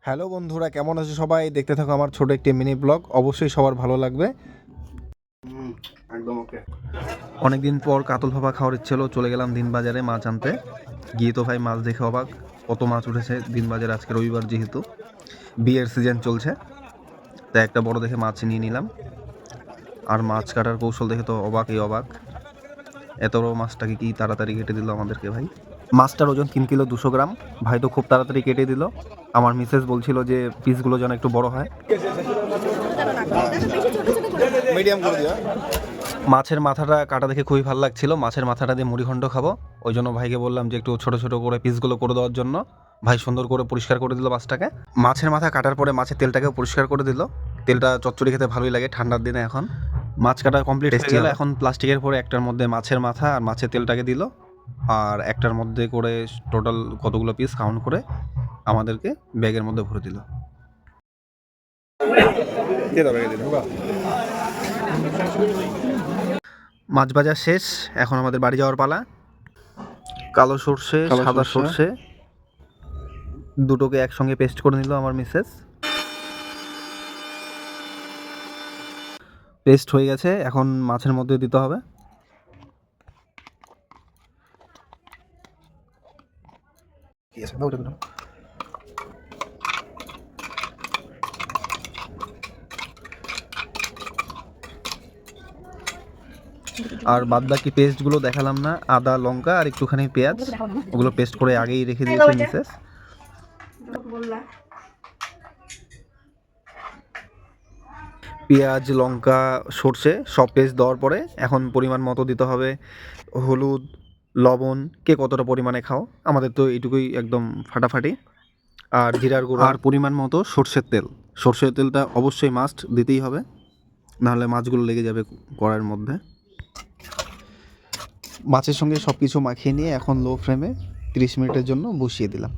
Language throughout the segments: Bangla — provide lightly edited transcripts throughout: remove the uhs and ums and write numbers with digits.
হ্যালো বন্ধুরা, কেমন আছো সবাই? দেখতে থাকো আমার ছোট একটি মিনি ব্লগ, অবশ্যই সবার ভালো লাগবে। একদম ওকে। অনেকদিন পর কাতল ভাপা খাওয়ার ইচ্ছে হলো, চলে গেলাম দিনবাজারে মাছ আনতে। গিয়ে তো ভাই মাছ দেখে অবাক, কত মাছ উঠেছে দিনবাজারে। আজকে রবিবার, যেহেতু বিয়ের সিজন চলছে, তাই একটা বড় দেখে মাছ নিয়ে নিলাম। আর মাছ কাটার কৌশল দেখে তো অবাকই অবাক, এত বড় মাছটাকে কি তাড়াতাড়ি কেটে দিল আমাদেরকে ভাই। মাছটার ওজন 3 কিলো 200 গ্রাম। ভাই তো খুব তাড়াতাড়ি কেটে দিল। আমার মিসেস বলছিল যে পিসগুলো যেন একটু বড় হয়। মিডিয়াম করে দিও। মাছের মাথাটা কাটা দেখে খুবই ভালো লাগছিল। মাছের মাথাটা দিয়ে মুড়িঘণ্ট খাবো, ওই জন্য ভাইকে বললাম যে একটু ছোট ছোট করে পিসগুলো করে দেওয়ার জন্য। ভাই সুন্দর করে পরিষ্কার করে দিল মাছটাকে। মাছের মাথা কাটার পরে মাছের তেলটাকেও পরিষ্কার করে দিল। তেলটা চচ্চড়ি খেতে ভালোই লাগে ঠান্ডার দিনে। এখন মাছ কাটা কমপ্লিট হয়ে গেল। এখন প্লাস্টিকের পরে একটার মধ্যে মাছের মাথা আর মাছের তেলটাকে দিল, আর একটার মধ্যে করে টোটাল কতগুলো পিস কাউন্ট করে আমাদেরকে ব্যাগের মধ্যে ভরে দিল। মাছ ভাজা শেষ, এখন আমাদের বাড়ি যাওয়ার পালা। কালো সর্ষে, সাদা সর্ষে দুটোকে একসঙ্গে পেস্ট করে নিল আমার মিসেস। পেস্ট হয়ে গেছে, এখন মাছের মধ্যে দিতে হবে। আর বাদ বাকি পেস্টগুলো দেখালাম না, আদা লঙ্কা আর একটুখানি পেঁয়াজ, ওগুলো পেস্ট করে আগেই রেখে দিয়েছে মিসেস। পেঁয়াজ, লঙ্কা, সর্ষে সব পেস্ট দেওয়ার পরে এখন পরিমাণ মতো দিতে হবে হলুদ, লবণ। কে কতটা পরিমাণে খাও, আমাদের তো এইটুকুই একদম ফাটাফাটি। আর জিরার গুঁড়ো, আর পরিমাণ মতো সর্ষের তেল। সর্ষের তেলটা অবশ্যই মাস্ট দিতেই হবে, নাহলে মাছগুলো লেগে যাবে কড়াইয়ের মধ্যে। মাছের সঙ্গে সব কিছু মাখিয়ে নিয়ে এখন লো ফ্লেমে 30 মিনিটের জন্য বসিয়ে দিলাম।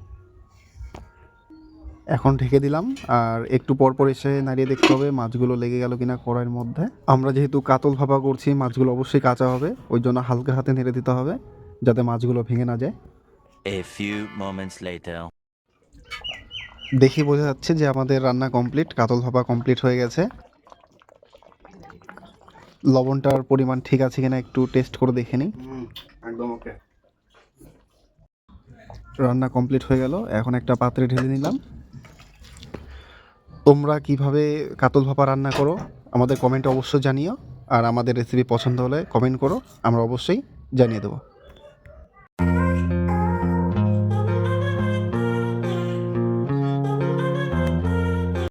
এখন ঢেকে দিলাম, আর একটু পর পর এসে নাড়িয়ে দেখতে হবে মাছগুলো লেগে গেল কিনা কড়াইয়ের মধ্যে। আমরা যেহেতু কাতল ভাপা করছি, মাছগুলো অবশ্যই কাঁচা হবে, ওই জন্য হালকা হাতে নেড়ে দিতে হবে যাতে মাছগুলো ভেঙে না যায়। A few moments later. দেখি বোঝা যাচ্ছে যে আমাদের রান্না কমপ্লিট, কাতল ভাপা কমপ্লিট হয়ে গেছে। লবণটার পরিমাণ ঠিক আছে কিনা একটু টেস্ট করে দেখে নিই। একদম ওকে। রান্না কমপ্লিট হয়ে গেল, এখন একটা পাত্রে ঢেলে নিলাম। তোমরা কিভাবে কাতল ভাপা রান্না করো আমাদের কমেন্টে অবশ্যই জানিও, আর আমাদের রেসিপি পছন্দ হলে কমেন্ট করো, আমরা অবশ্যই জানিয়ে দেবো।